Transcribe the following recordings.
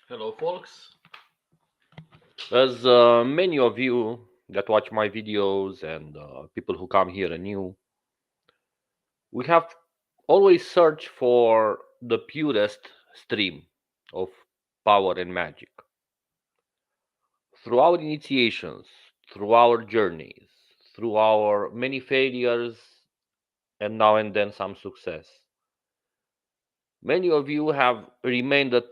Hello, folks. As many of you that watch my videos and people who come here anew, we have always searched for the purest stream of power and magic. Through our initiations, through our journeys, through our many failures, and now and then some success, many of you have remained at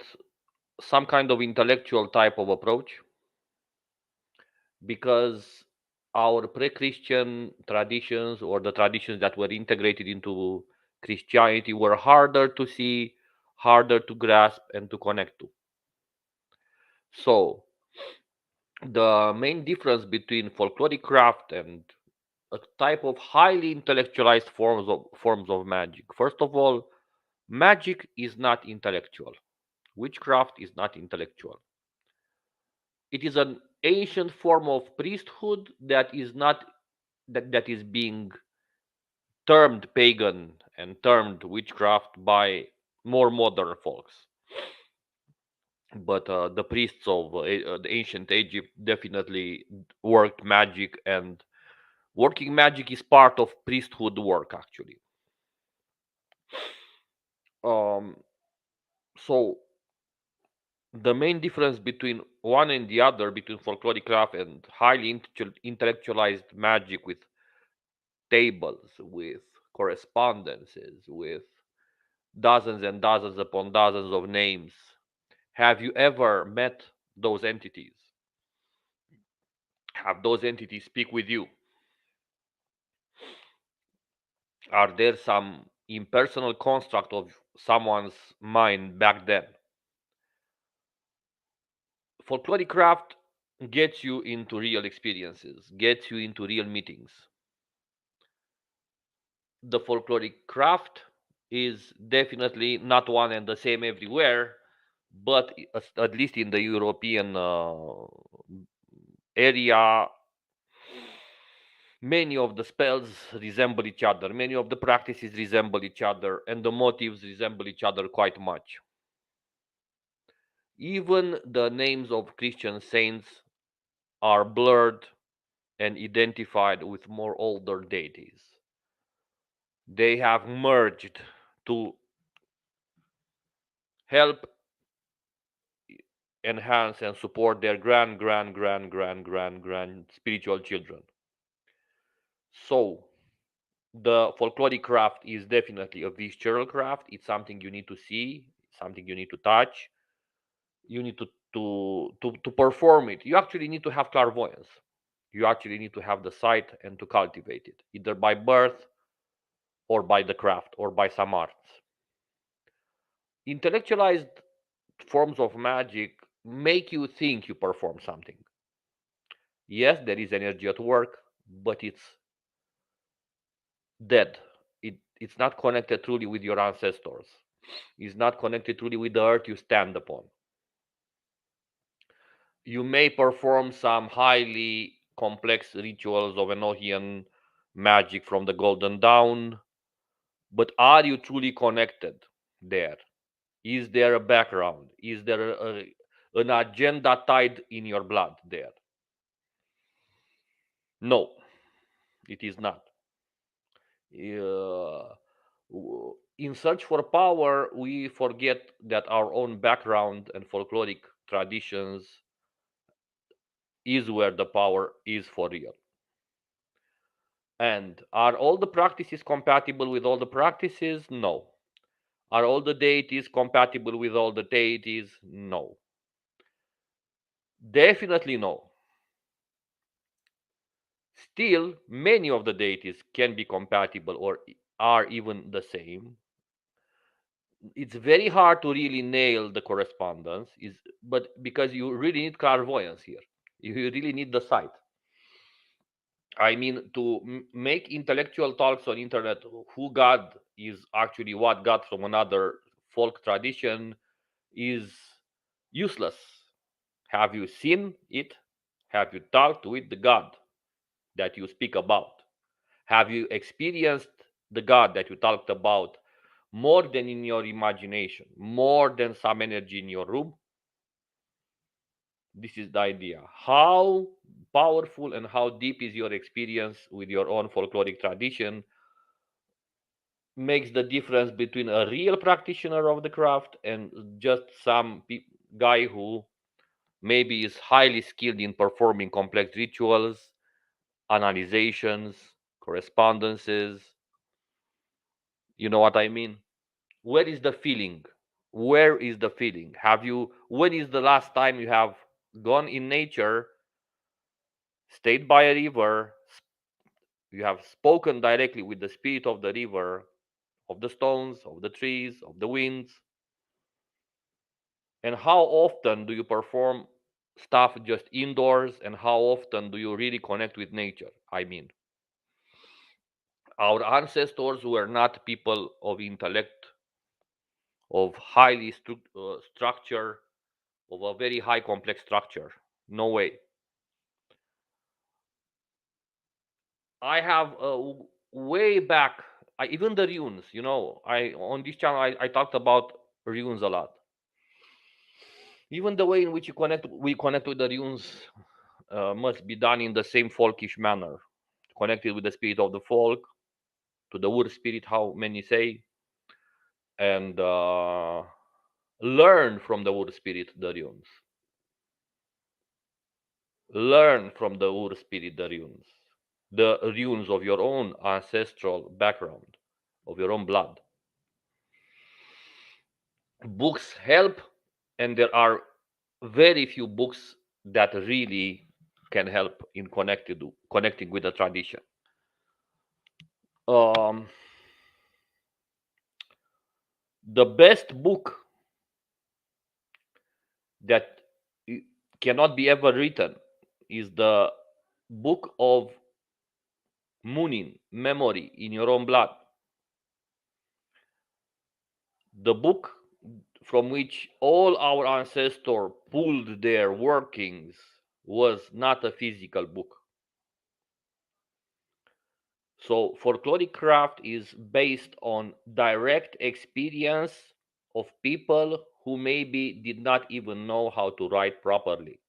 some kind of intellectual type of approach because our pre-Christian traditions or the traditions that were integrated into Christianity were harder to see, harder to grasp, and to connect to. So, the main difference between folkloric craft and a type of highly intellectualized forms of magic. First of all, magic is not intellectual. Witchcraft is not intellectual. It is an ancient form of priesthood that is not that is being termed pagan and termed witchcraft by more modern folks. But the priests of the ancient Egypt definitely worked magic, and working magic is part of priesthood work, actually. Um, so, the main difference between one and the other, between folkloric craft and highly intellectualized magic with tables, with correspondences, with dozens and dozens upon dozens of names. Have you ever met those entities? Have those entities speak with you? Are there some impersonal construct of someone's mind back then? Folkloric craft gets you into real experiences, gets you into real meetings. The folkloric craft is definitely not one and the same everywhere, but at least in the European area, many of the spells resemble each other, many of the practices resemble each other, and the motives resemble each other quite much. Even the names of Christian saints are blurred and identified with more older deities. They have merged to help enhance and support their grand spiritual children. So, the folkloric craft is definitely a visceral craft. It's something you need to see, something you need to touch. You need to perform it. You actually need to have clairvoyance. You actually need to have the sight and to cultivate it, either by birth or by the craft or by some arts. Intellectualized forms of magic make you think you perform something. Yes, there is energy at work, but it's dead. It's not connected truly with your ancestors. It's not connected truly with the earth you stand upon. You may perform some highly complex rituals of Enochian magic from the Golden Dawn, but are you truly connected there? Is there a background? Is there an agenda tied in your blood there? No, it is not. Uh, in search for power, we forget that our own background and folkloric traditions is where the power is for real. And are all the practices compatible with all the practices? No. Are all the deities compatible with all the deities? No. Definitely no. Still, many of the deities can be compatible or are even the same. It's very hard to really nail the correspondence, but because you really need clairvoyance here, you really need the sight. I mean, to make intellectual talks on internet, who God is actually what God from another folk tradition, is useless. Have you seen it? Have you talked with the God that you speak about? Have you experienced the God that you talked about more than in your imagination, more than some energy in your room? This is the idea. How powerful and how deep is your experience with your own folkloric tradition makes the difference between a real practitioner of the craft and just some guy who maybe is highly skilled in performing complex rituals, analyzations, correspondences. You know what I mean? Where is the feeling? Where is the feeling? Have you, when is the last time you have gone in nature, stayed by a river, you have spoken directly with the spirit of the river, of the stones, of the trees, of the winds? And how often do you perform stuff just indoors? And how often do you really connect with nature? I mean, our ancestors were not people of intellect, of highly structure, of a very high complex structure. No way. I have way back, even the runes. I on this channel I talked about runes a lot. Even the way in which we connect with the runes must be done in the same folkish manner, connected with the spirit of the folk, to the wood spirit, how many say, and learn from the wood spirit the runes. Learn from the wood spirit the runes of your own ancestral background, of your own blood. Books help, and there are very few books that really can help in connecting with the tradition. Um, the best book that cannot be ever written is the book of Munin, memory in your own blood. The book from which all our ancestors pulled their workings was not a physical book. So folkloric craft is based on direct experience of people who maybe did not even know how to write properly.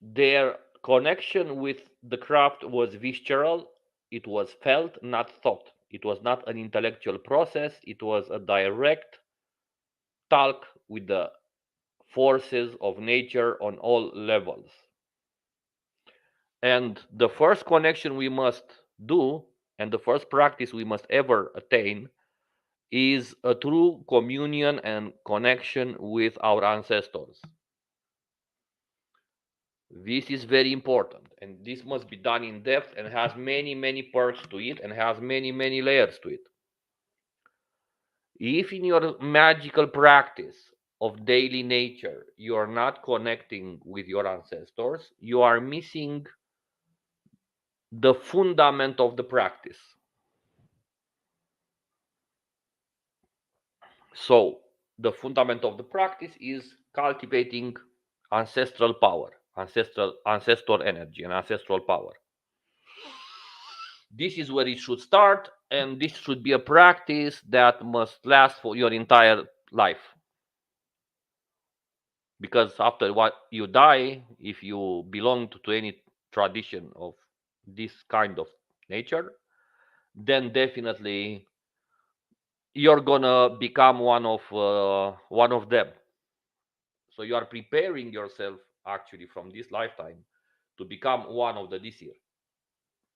Their connection with the craft was visceral, it was felt, not thought. It was not an intellectual process, it was a direct talk with the forces of nature on all levels. And the first connection we must do, and the first practice we must ever attain, is a true communion and connection with our ancestors. This is very important, and this must be done in depth and has many, many parts to it and has many, many layers to it. If in your magical practice of daily nature you are not connecting with your ancestors, you are missing the fundament of the practice. So, the fundament of the practice is cultivating ancestral power, ancestral energy, and ancestral power. This is where it should start, and this should be a practice that must last for your entire life. Because after what you die, if you belong to any tradition of this kind of nature, then definitely you're gonna become one of them. So you are preparing yourself actually from this lifetime to become one of the this year.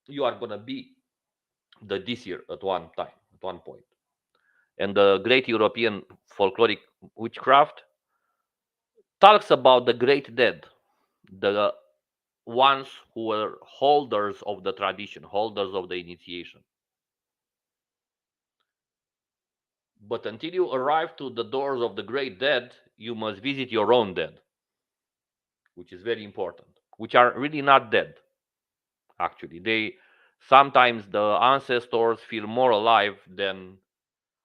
You are gonna be the this year at one time, at one point. And the great European folkloric witchcraft talks about the great dead, the ones who were holders of the tradition, holders of the initiation. But until you arrive to the doors of the great dead, you must visit your own dead, which is very important, which are really not dead. Actually, they sometimes the ancestors feel more alive than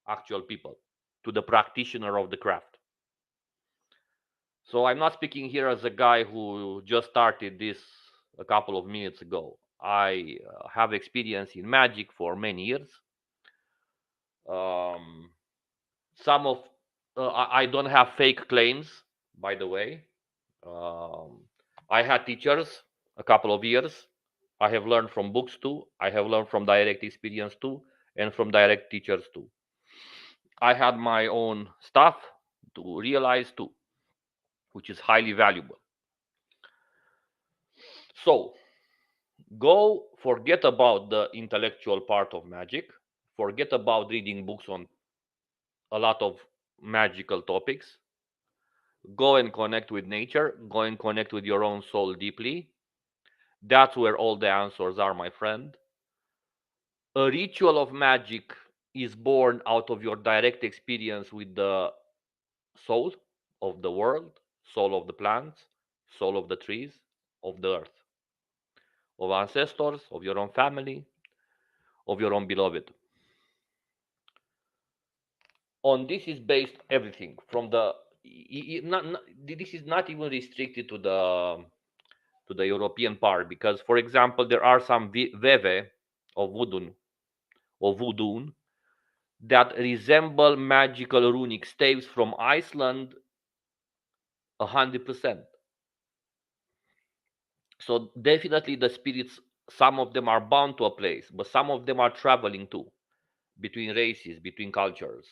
actual people to the practitioner of the craft. So I'm not speaking here as a guy who just started this a couple of minutes ago. I have experience in magic for many years. Um, some of I don't have fake claims, by the way. Um, I had teachers a couple of years. I have learned from books too. I have learned from direct experience too, and from direct teachers too. I had my own stuff to realize too, which is highly valuable. So go forget about the intellectual part of magic, forget about reading books on a lot of magical topics. Go and connect with nature, go and connect with your own soul deeply. That's where all the answers are, my friend. A ritual of magic is born out of your direct experience with the soul of the world, soul of the plants, soul of the trees, of the earth, of ancestors, of your own family, of your own beloved. On this is based everything from the this is not even restricted to the European part, because, for example, there are some veve of voodoo that resemble magical runic staves from Iceland 100%. So definitely the spirits, some of them are bound to a place, but some of them are traveling too, between races, between cultures.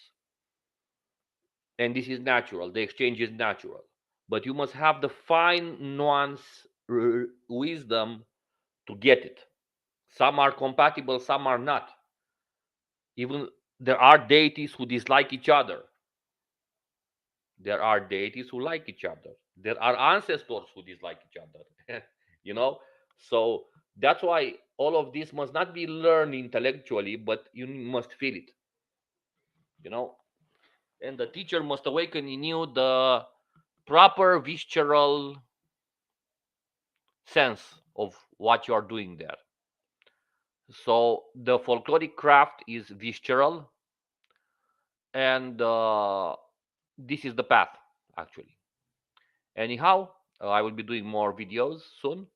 And this is natural. The exchange is natural. But you must have the fine nuance wisdom to get it. Some are compatible, some are not. Even there are deities who dislike each other. There are deities who like each other. There are ancestors who dislike each other. you know? So that's why all of this must not be learned intellectually, but you must feel it, you know? And the teacher must awaken in you the proper visceral sense of what you are doing there. So the folkloric craft is visceral, and this is the path, actually. Anyhow, I will be doing more videos soon.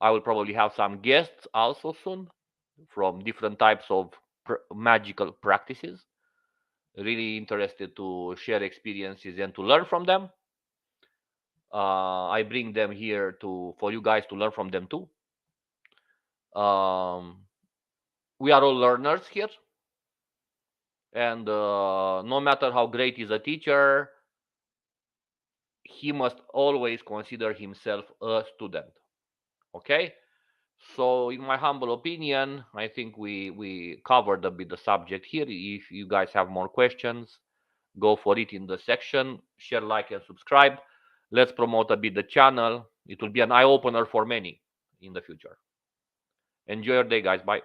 I will probably have some guests also soon from different types of magical practices. Really interested to share experiences and to learn from them. I bring them here to for you guys to learn from them too. Um, we are all learners here, and no matter how great is a teacher, he must always consider himself a student. Okay. So, in my humble opinion, I think we covered a bit the subject here. If you guys have more questions, go for it in the section. Share, like, and subscribe. Let's promote a bit the channel. It will be an eye opener for many in the future. Enjoy your day, guys. Bye.